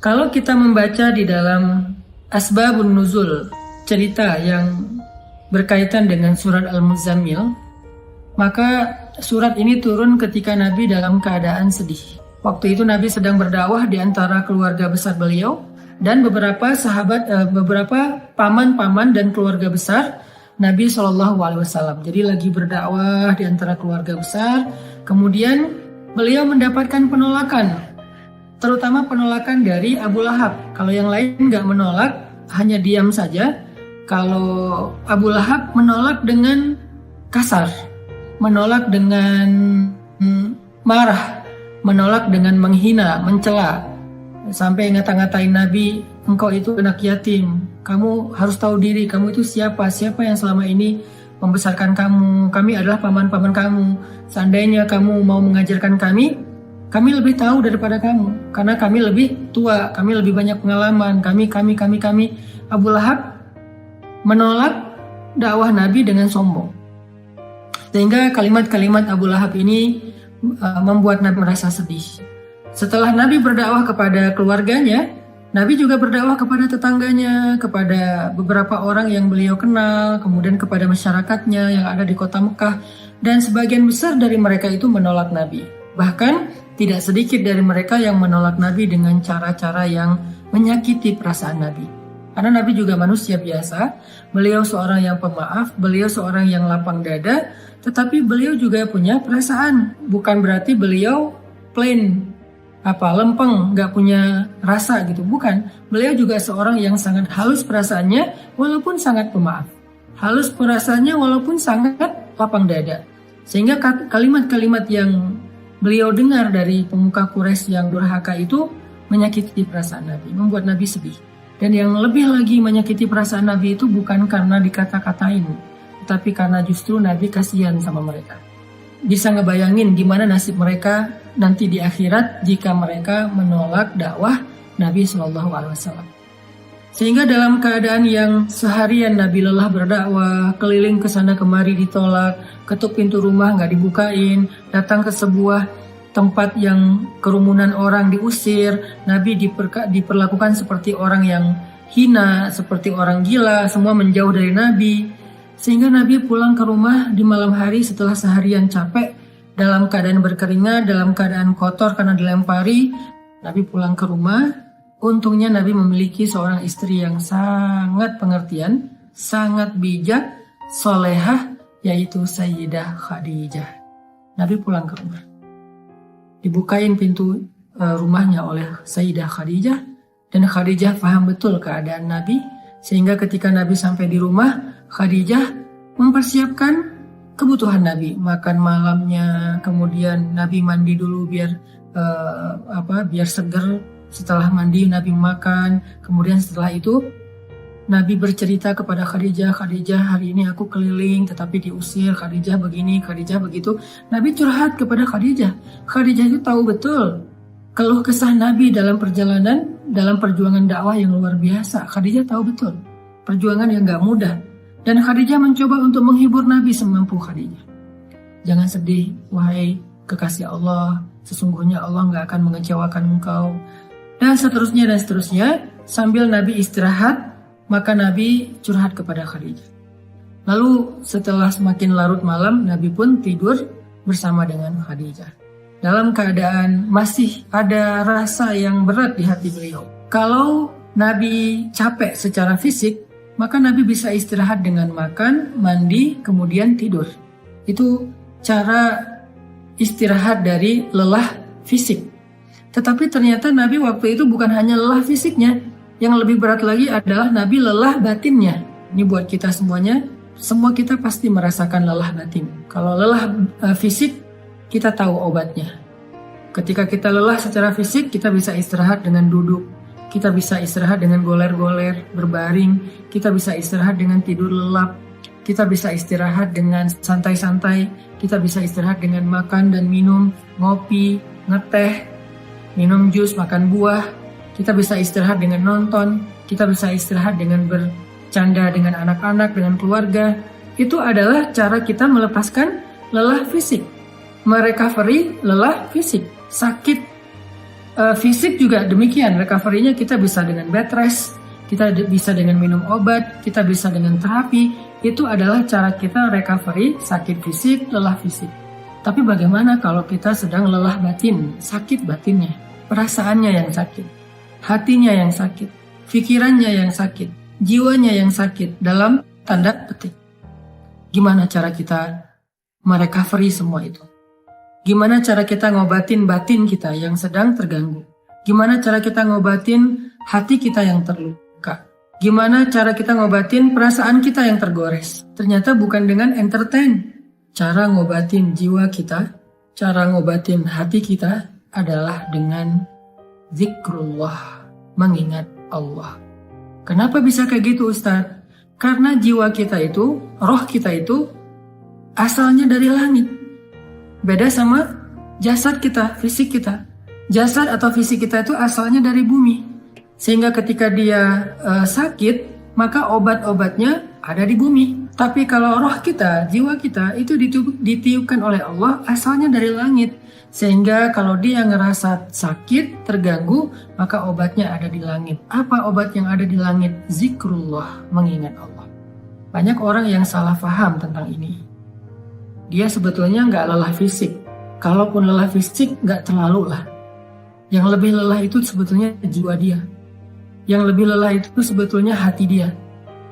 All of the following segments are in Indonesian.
Kalau kita membaca di dalam Asbabun Nuzul, cerita yang berkaitan dengan surat Al-Muzammil, maka surat ini turun ketika Nabi dalam keadaan sedih. Waktu itu Nabi sedang berdakwah di antara keluarga besar beliau dan beberapa sahabat, beberapa paman-paman dan keluarga besar Nabi SAW. Jadi lagi berdakwah di antara keluarga besar, kemudian beliau mendapatkan penolakan, terutama penolakan dari Abu Lahab. Kalau yang lain nggak menolak, hanya diam saja. Kalau Abu Lahab menolak dengan kasar, menolak dengan marah, menolak dengan menghina, mencela, sampai ngata-ngatain Nabi, engkau itu anak yatim, kamu harus tahu diri, kamu itu siapa yang selama ini membesarkan kamu, kami adalah paman-paman kamu, seandainya kamu mau mengajarkan kami lebih tahu daripada kamu, karena kami lebih tua, kami lebih banyak pengalaman, kami. Abu Lahab menolak dakwah Nabi dengan sombong. Sehingga kalimat-kalimat Abu Lahab ini membuat Nabi merasa sedih. Setelah Nabi berdakwah kepada keluarganya, Nabi juga berdakwah kepada tetangganya, kepada beberapa orang yang beliau kenal, kemudian kepada masyarakatnya yang ada di kota Mekah, dan sebagian besar dari mereka itu menolak Nabi. Bahkan tidak sedikit dari mereka yang menolak Nabi dengan cara-cara yang menyakiti perasaan Nabi. Karena Nabi juga manusia biasa, beliau seorang yang pemaaf, beliau seorang yang lapang dada, tetapi beliau juga punya perasaan. Bukan berarti beliau plain, lempeng, nggak punya rasa gitu. Bukan, beliau juga seorang yang sangat halus perasaannya, walaupun sangat pemaaf. Halus perasaannya walaupun sangat lapang dada. Sehingga kalimat-kalimat yang beliau dengar dari pemuka Quraisy yang durhaka itu menyakiti perasaan Nabi, membuat Nabi sedih. Dan yang lebih lagi menyakiti perasaan Nabi itu bukan karena dikata-katain, tetapi karena justru Nabi kasihan sama mereka. Bisa ngebayangin gimana nasib mereka nanti di akhirat jika mereka menolak dakwah Nabi SAW. Sehingga dalam keadaan yang seharian Nabi lelah berdakwah, keliling ke sana kemari ditolak, ketuk pintu rumah nggak dibukain, datang ke sebuah tempat yang kerumunan orang diusir, Nabi diperlakukan seperti orang yang hina, seperti orang gila, semua menjauh dari Nabi. Sehingga Nabi pulang ke rumah di malam hari setelah seharian capek, dalam keadaan berkeringat, dalam keadaan kotor karena dilempari. Nabi pulang ke rumah, untungnya Nabi memiliki seorang istri yang sangat pengertian, sangat bijak, solehah, yaitu Sayyidah Khadijah. Nabi pulang ke rumah, dibukain pintu rumahnya oleh Sayyidah Khadijah, dan Khadijah paham betul keadaan Nabi, sehingga ketika Nabi sampai di rumah, Khadijah mempersiapkan kebutuhan Nabi, makan malamnya, kemudian Nabi mandi dulu biar seger. Setelah mandi Nabi makan, kemudian setelah itu Nabi bercerita kepada Khadijah, Khadijah hari ini aku keliling tetapi diusir, Khadijah begini, Khadijah begitu. Nabi curhat kepada Khadijah. Khadijah itu tahu betul keluh kesah Nabi dalam perjalanan, dalam perjuangan dakwah yang luar biasa. Khadijah tahu betul perjuangan yang gak mudah. Dan Khadijah mencoba untuk menghibur Nabi semampu Khadijah. Jangan sedih, wahai kekasih Allah, sesungguhnya Allah gak akan mengecewakan engkau. Dan seterusnya. Sambil Nabi istirahat, maka Nabi curhat kepada Khadijah. Lalu setelah semakin larut malam, Nabi pun tidur bersama dengan Khadijah. Dalam keadaan masih ada rasa yang berat di hati beliau. Kalau Nabi capek secara fisik, maka Nabi bisa istirahat dengan makan, mandi, kemudian tidur. Itu cara istirahat dari lelah fisik. Tetapi ternyata Nabi waktu itu bukan hanya lelah fisiknya, yang lebih berat lagi adalah Nabi lelah batinnya. Ini buat kita semuanya, semua kita pasti merasakan lelah batin. Kalau lelah fisik, kita tahu obatnya. Ketika kita lelah secara fisik, kita bisa istirahat dengan duduk, kita bisa istirahat dengan goler-goler, berbaring, kita bisa istirahat dengan tidur lelap, kita bisa istirahat dengan santai-santai, kita bisa istirahat dengan makan dan minum, ngopi, ngeteh, minum jus, makan buah. Kita bisa istirahat dengan nonton, kita bisa istirahat dengan bercanda dengan anak-anak, dengan keluarga. Itu adalah cara kita melepaskan lelah fisik, merecovery lelah fisik. Sakit Fisik juga demikian, recovery-nya kita bisa dengan bed rest, kita bisa dengan minum obat, kita bisa dengan terapi. Itu adalah cara kita recovery sakit fisik, lelah fisik. Tapi bagaimana kalau kita sedang lelah batin, sakit batinnya, perasaannya yang sakit, hatinya yang sakit, pikirannya yang sakit, jiwanya yang sakit, dalam tanda petik. Gimana cara kita merecovery semua itu? Gimana cara kita ngobatin batin kita yang sedang terganggu? Gimana cara kita ngobatin hati kita yang terluka? Gimana cara kita ngobatin perasaan kita yang tergores? Ternyata bukan dengan entertain. Cara ngobatin jiwa kita, cara ngobatin hati kita adalah dengan zikrullah, mengingat Allah. Kenapa bisa kayak gitu, Ustaz? Karena jiwa kita itu, roh kita itu asalnya dari langit. Beda sama jasad kita, fisik kita. Jasad atau fisik kita itu asalnya dari bumi. Sehingga ketika dia sakit, maka obat-obatnya ada di bumi. Tapi kalau roh kita, jiwa kita itu ditiupkan oleh Allah asalnya dari langit. Sehingga kalau dia ngerasa sakit, terganggu, maka obatnya ada di langit. Apa obat yang ada di langit? Zikrullah, mengingat Allah. Banyak orang yang salah paham tentang ini. Dia sebetulnya nggak lelah fisik. Kalaupun lelah fisik, nggak terlalu lah. Yang lebih lelah itu sebetulnya jiwa dia. Yang lebih lelah itu sebetulnya hati dia.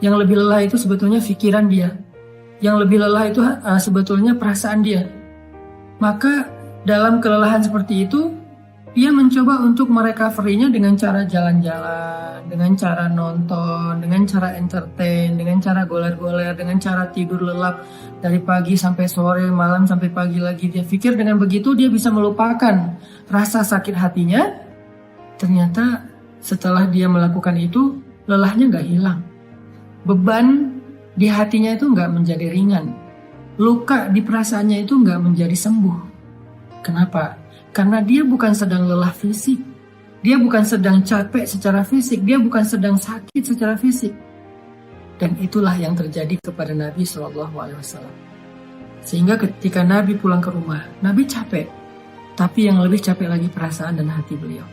Yang lebih lelah itu sebetulnya pikiran dia. Yang lebih lelah itu sebetulnya perasaan dia. Maka dalam kelelahan seperti itu, dia mencoba untuk merecovery-nya dengan cara jalan-jalan, dengan cara nonton, dengan cara entertain, dengan cara goler-goler, dengan cara tidur lelap dari pagi sampai sore, malam sampai pagi lagi. Dia pikir dengan begitu dia bisa melupakan rasa sakit hatinya. Ternyata setelah dia melakukan itu, lelahnya gak hilang. Beban di hatinya itu gak menjadi ringan. Luka di perasaannya itu gak menjadi sembuh. Kenapa? Karena dia bukan sedang lelah fisik, dia bukan sedang capek secara fisik, dia bukan sedang sakit secara fisik. Dan itulah yang terjadi kepada Nabi SAW. Sehingga ketika Nabi pulang ke rumah, Nabi capek, tapi yang lebih capek lagi perasaan dan hati beliau.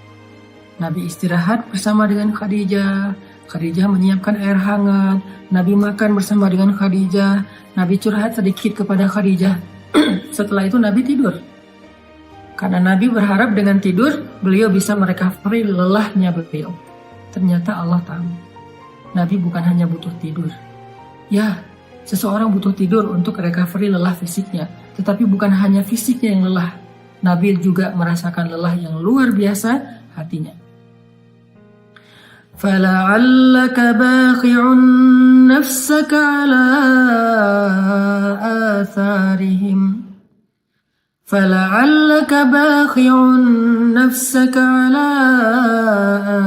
Nabi istirahat bersama dengan Khadijah, Khadijah menyiapkan air hangat, Nabi makan bersama dengan Khadijah, Nabi curhat sedikit kepada Khadijah. Setelah itu Nabi tidur. Karena Nabi berharap dengan tidur, beliau bisa merecovery lelahnya beliau. Ternyata Allah tahu, Nabi bukan hanya butuh tidur. Ya, seseorang butuh tidur untuk recovery lelah fisiknya. Tetapi bukan hanya fisiknya yang lelah. Nabi juga merasakan lelah yang luar biasa hatinya. فَلَعَلَّكَ بَاخِعٌ نَفْسَكَ عَلَىٰ آثَارِهِمْ فَلَعَلَّكَ بَاخِعٌ نَفْسَكَ عَلَىٰ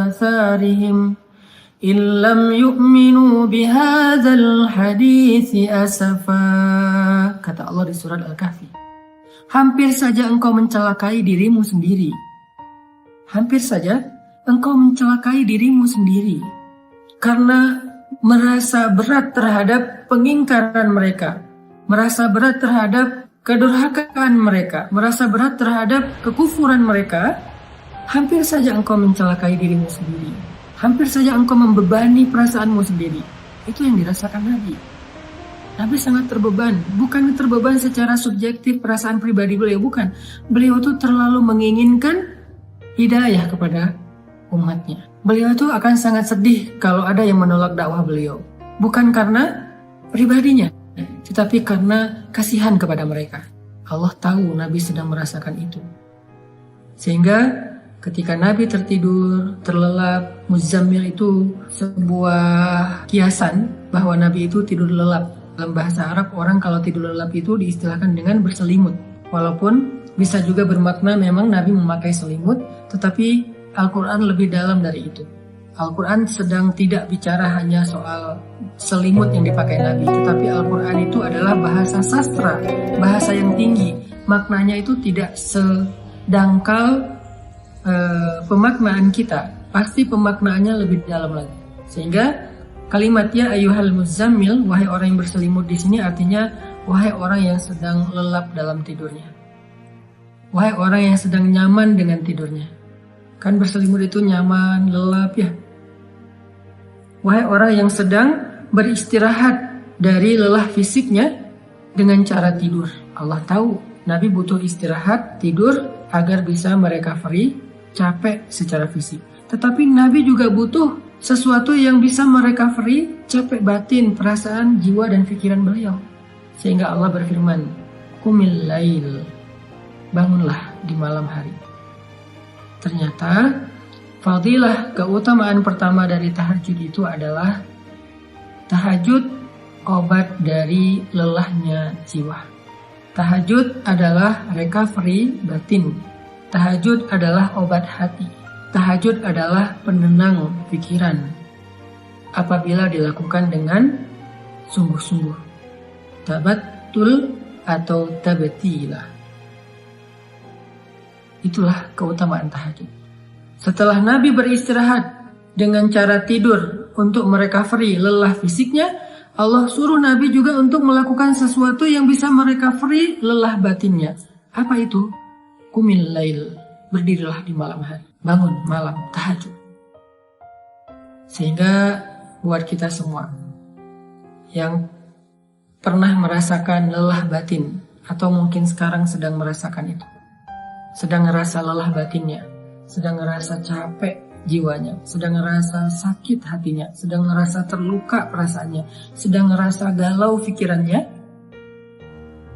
آثَارِهِمْ إِن لَّمْ يُؤْمِنُوا بِهَٰذَا الْحَدِيثِ أَسَفًا. Kata Allah di surat Al-Kahfi. Hampir saja engkau mencelakai dirimu sendiri. Hampir saja engkau mencelakai dirimu sendiri. Karena merasa berat terhadap pengingkaran mereka. Merasa berat terhadap kedurhakaan mereka, merasa berat terhadap kekufuran mereka, hampir saja engkau mencelakai dirimu sendiri. Hampir saja engkau membebani perasaanmu sendiri. Itu yang dirasakan Nabi. Nabi sangat terbeban. Bukan terbeban secara subjektif perasaan pribadi beliau, bukan. Beliau itu terlalu menginginkan hidayah kepada umatnya. Beliau itu akan sangat sedih kalau ada yang menolak dakwah beliau. Bukan karena pribadinya, tetapi karena kasihan kepada mereka. Allah tahu Nabi sedang merasakan itu. Sehingga ketika Nabi tertidur, terlelap, Muzammil itu sebuah kiasan bahwa Nabi itu tidur lelap. Dalam bahasa Arab, orang kalau tidur lelap itu diistilahkan dengan berselimut. Walaupun bisa juga bermakna memang Nabi memakai selimut, tetapi Al-Quran lebih dalam dari itu. Al-Quran sedang tidak bicara hanya soal selimut yang dipakai Nabi, tetapi Al-Quran itu adalah bahasa sastra, bahasa yang tinggi. Maknanya itu tidak sedangkal pemaknaan kita, pasti pemaknaannya lebih dalam lagi. Sehingga kalimatnya ayyuhal muzammil, wahai orang yang berselimut di sini artinya wahai orang yang sedang lelap dalam tidurnya. Wahai orang yang sedang nyaman dengan tidurnya. Kan berselimut itu nyaman, lelap ya. Wahai orang yang sedang beristirahat dari lelah fisiknya dengan cara tidur. Allah tahu Nabi butuh istirahat, tidur agar bisa merecovery capek secara fisik. Tetapi Nabi juga butuh sesuatu yang bisa merecovery capek batin, perasaan, jiwa dan pikiran beliau. Sehingga Allah berfirman, "Qumil lail." Bangunlah di malam hari. Ternyata fadilah keutamaan pertama dari tahajud itu adalah tahajud obat dari lelahnya jiwa. Tahajud adalah recovery batin. Tahajud adalah obat hati. Tahajud adalah penenang pikiran apabila dilakukan dengan sungguh-sungguh. Tabattul atau tabatilah. Itulah keutamaan tahajud. Setelah Nabi beristirahat dengan cara tidur untuk merecovery lelah fisiknya, Allah suruh Nabi juga untuk melakukan sesuatu yang bisa merecovery lelah batinnya. Apa itu? Qumil lail. Berdirilah di malam hari. Bangun malam, tahajud. Sehingga buat kita semua yang pernah merasakan lelah batin, atau mungkin sekarang sedang merasakan itu, sedang ngerasa lelah batinnya, sedang ngerasa capek jiwanya, sedang ngerasa sakit hatinya, sedang ngerasa terluka perasaannya, sedang ngerasa galau pikirannya,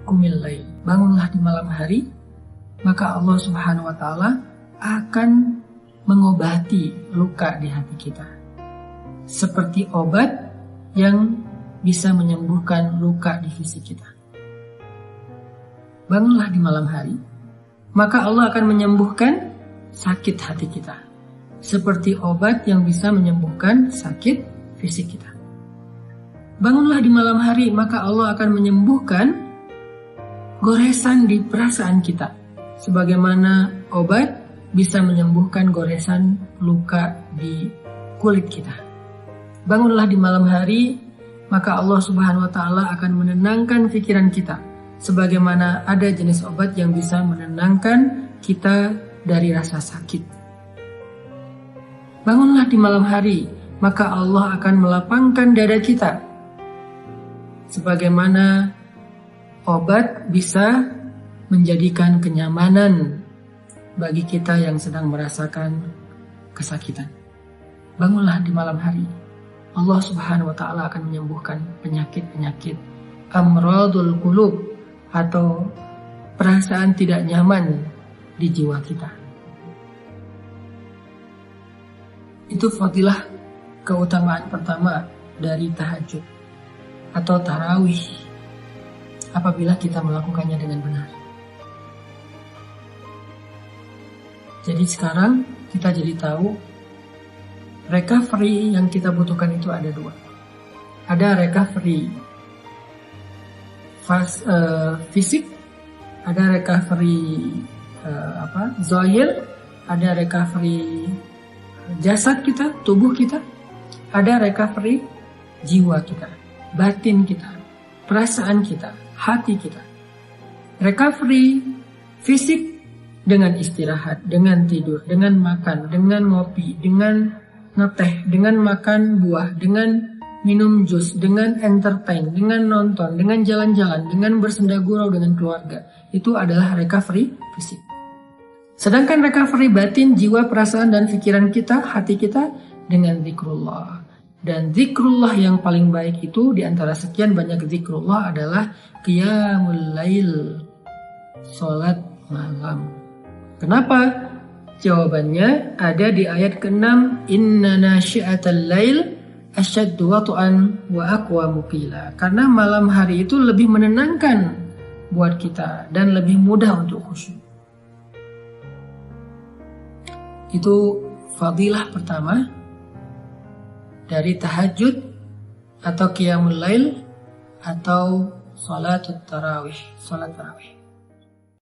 qumil lail, bangunlah di malam hari, maka Allah Subhanahu wa Ta'ala akan mengobati luka di hati kita, seperti obat yang bisa menyembuhkan luka di fisik kita. Bangunlah di malam hari, maka Allah akan menyembuhkan sakit hati kita, seperti obat yang bisa menyembuhkan sakit fisik kita. Bangunlah di malam hari, maka Allah akan menyembuhkan goresan di perasaan kita, sebagaimana obat bisa menyembuhkan goresan luka di kulit kita. Bangunlah di malam hari, maka Allah Subhanahu wa Ta'ala akan menenangkan pikiran kita, sebagaimana ada jenis obat yang bisa menenangkan kita dari rasa sakit. Bangunlah di malam hari, maka Allah akan melapangkan dada kita, sebagaimana obat bisa menjadikan kenyamanan bagi kita yang sedang merasakan kesakitan. Bangunlah di malam hari, Allah Subhanahu wa Ta'ala akan menyembuhkan penyakit-penyakit amradul qulub, atau perasaan tidak nyaman di jiwa kita. Itu fadilah keutamaan pertama dari tahajud atau tarawih apabila kita melakukannya dengan benar. Jadi sekarang kita jadi tahu recovery yang kita butuhkan itu ada dua. Ada recovery fisik, ada recovery zahir, ada recovery jasad kita, tubuh kita, ada recovery jiwa kita, batin kita, perasaan kita, hati kita. Recovery fisik dengan istirahat, dengan tidur, dengan makan, dengan ngopi, dengan ngeteh, dengan makan buah, dengan minum jus, dengan entertain, dengan nonton, dengan jalan-jalan, dengan bersenda gurau dengan keluarga. Itu adalah recovery fisik. Sedangkan recovery batin, jiwa, perasaan, dan pikiran kita, hati kita, dengan zikrullah. Dan zikrullah yang paling baik itu, di antara sekian banyak zikrullah adalah qiyamul lail, sholat malam. Kenapa? Jawabannya ada di ayat ke-6, inna nasyi'atal lail asyaddu wat'an wa aqwamu qila. Karena malam hari itu lebih menenangkan buat kita dan lebih mudah untuk khusyuk. Itu fadilah pertama dari tahajud atau qiyamul lail atau salatut tarawih, salat tarawih.